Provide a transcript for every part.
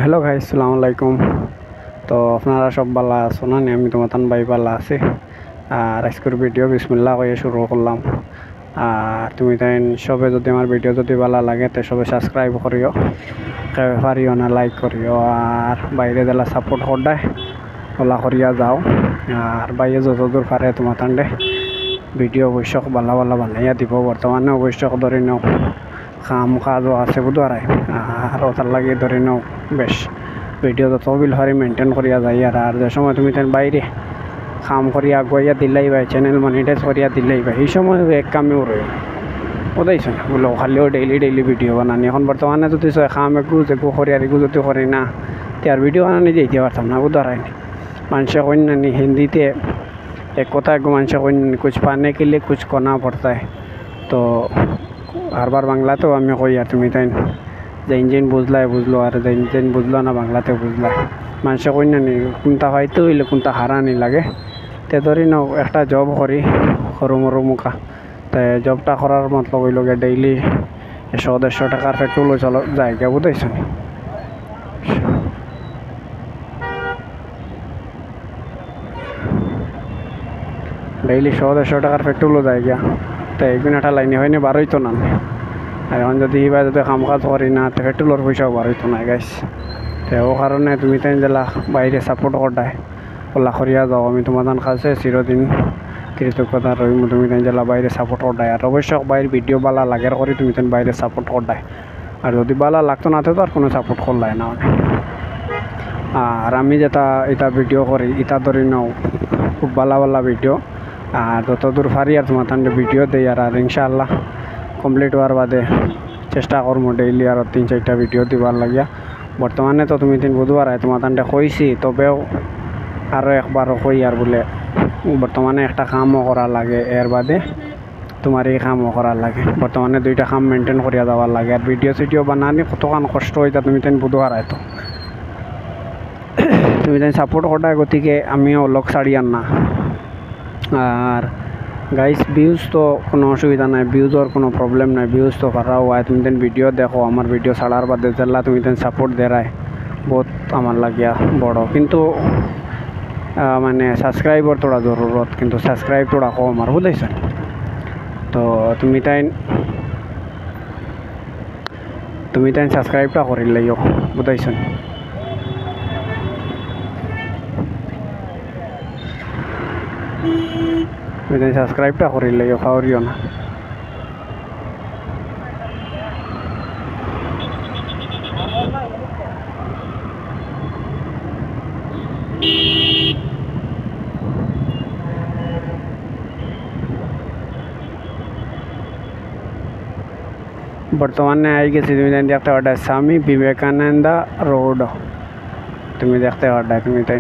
Hello guys, আসসালামু আলাইকুম। তো আপনারা সব ভালো আছো না? আমি তোমার ভাই ভালো আছি। আর আজকের ভিডিও বিসমিল্লাহ কইয়ে শুরু করলাম। আর তুমি তাই সবে যদি আমার ভিডিও যদি ভালো লাগে তো সবে সাবস্ক্রাইব করিও, কেউ পারিও না লাইক করিও, আর বাইরে দিলা সাপোর্ট করদায় ওলা করিয়া যাও। আর বাইরে যতদূর পারে তোমার তান্ডে ভিডিও অবশ্য ভালো ভালো বানাইয়া দিব। বর্তমানে অবশ্য ধরে নাও কাম কাজও আছে বুধবারায়, আর ওটার লাগে ধরে নাও বেশ ভিডিও যত বিল হারি মেনটেন করিয়া যাই। আর যে সময় তুমি তেন বাইরে কাম করিয়া আগুয়াইয়া দিলেই ভাই, চ্যানেল মনিটাইজ করিয়া দিলেই ভাই, এই সময় এক কামেও রয়ে ওদাইছ না বলো খালিও ডেইলি ভিডিও বানানি। এখন বর্তমানে যদি কাম একটু যেগু করি আর এগু যদি করি না তার ভিডিও বানানি যেতে পারতাম না বুধবারায়। মানুষে কন্যানি হিন্দিতে एक কথা एक মানুষে কন্যানি कुछ पाने के लिए कुछ करना पड़ता है। তো বারবার বাংলাতেও আমি কই, আর তুমি তাই যে ইঞ্জিন বুঝলাই বুঝলো, আর যে ইঞ্জিন বুঝলো না বাংলাতে বুঝলাই। মানুষে কই না নি কোনটা হয়তো হইলে কোনটা হারানি লাগে। তে ধরি নাও একটা জব করি সরু মরু মুখা, তাই জবটা করার মতলব হইল গিয়ে ডেইলি 100-150 টাকার পেট্রোলও চলো জায়গা বুঝাইছো নি। ডেইলি 100-150 টাকার পেট্রোলও জায়গা, তাই একদিন একটা লাইনে হয়নি বারোইতো না। আর এখন যদি এবার যদি কাম কাজ করি না তো পেট্রোলের পয়সাও বারোইতো না গাইস। তো ও কারণে তুমি তাই জেলা বাইরে সাপোর্ট করদায় ওলা করিয়া যাও। আমি তোমার কাছে চিরদিন কৃতজ্ঞতা রইম। তুমি তাই জেলা বাইরে সাপোর্ট করদায়, আর অবশ্যই বাইরে ভিডিও বালা লাগের করি তুমি তাই বাইরে সাপোর্ট করদায়। আর যদি বালা লাগতো না তো আর কোনো সাপোর্ট করলাই না। আর আমি যেটা এটা ভিডিও করি এটা ধরি নাও খুব ভালো ভিডিও, আর যতদূর পারি আর তোমার ভিডিও দেই। আর ইনশাআল্লাহ কমপ্লিট হওয়ার বাদে চেষ্টা করবো ডেইলি আর 3-4টা ভিডিও দিবার লাগিয়া। বর্তমানে তো তুমি বুধবার তোমার কইছি, তবেও আরও একবারও কই আর বলে বর্তমানে একটা কামও করা লাগে, এর বাদে তোমার এই কামও করার লাগে। বর্তমানে 2টা কাম মেনটেন করিয়া যাওয়ার লাগে। আর ভিডিও বানানি কতক্ষণ কষ্ট হইতা তুমি বুধবার তো তুমি সাপোর্ট করার, গতিকে আমিও লক ছাড়িয়ার না। আর গাইস ভিউজ তো কোনো অসুবিধা নাই, ভিউজের কোনো প্রবলেম নাই, ভিউজ তো করাও হয়। তুমি ভিডিও দেখো, আমার ভিডিও ছাড়ার বাদে যেলা তুমি সাপোর্ট দেরায় বহুত আমার লাগিয়া বড়। কিন্তু মানে সাবস্ক্রাইবার তোরা জরুরত, কিন্তু সাবস্ক্রাইব তোরা কম আর বুঝাইছ। তো তুমি তাই সাবস্ক্রাইবটা করি লাইও বুঝাইছ। তুমি তাই সাবস্ক্রাইবটা করি লাইও, ফাউরিও না। বর্তমানে আই গেছি, তুমি দেখতে পাঠায় স্বামী বিবেকানন্দা রোড, তুমি দেখতে পাঠায় তুমি তাই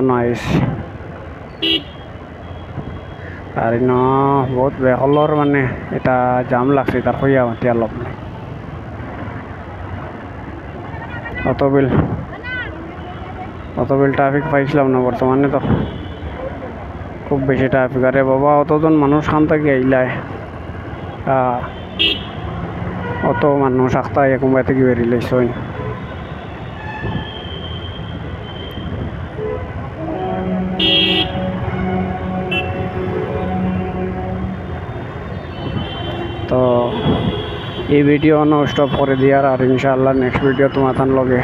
নাইস। আর ন বহুত বেহলর মানে এটা জাম লাগছে, তার হইয়া মাতিয়া লব নাই অত বিল ট্রাফিক পাইছিলাম না। বর্তমানে তো খুব বেশি ট্রাফিক। আরে বাবা অতজন মানুষ খান থেকে আইলায়, অত মানুষ আখতাই কোনবাই থেকে বেরিয়েছই। তো এই ভিডিও স্টপ করে দিয়ার, আর ইনশাআল্লাহ নেক্সট ভিডিও তোমার লগে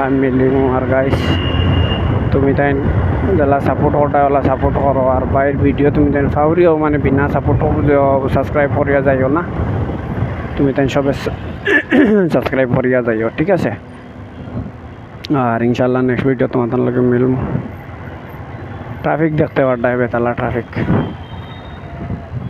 আমি মিলিম। আর গাইস তুমি তাই যারা সাপোর্ট করতে ওলা সাপোর্ট করো, আর বাইরের ভিডিও তুমি তাই ফাউরিও মানে বিনা সাপোর্ট সাবস্ক্রাইব করিয়া যাইও না। তুমি তাই সবে সাবস্ক্রাইব করিয়া যাইও, ঠিক আছে? আর ইনশাআল্লাহ নেক্সট ভিডিও তোমার লগে মিলম। ট্রাফিক দেখতে পারডায় বেতালা ট্রাফিক।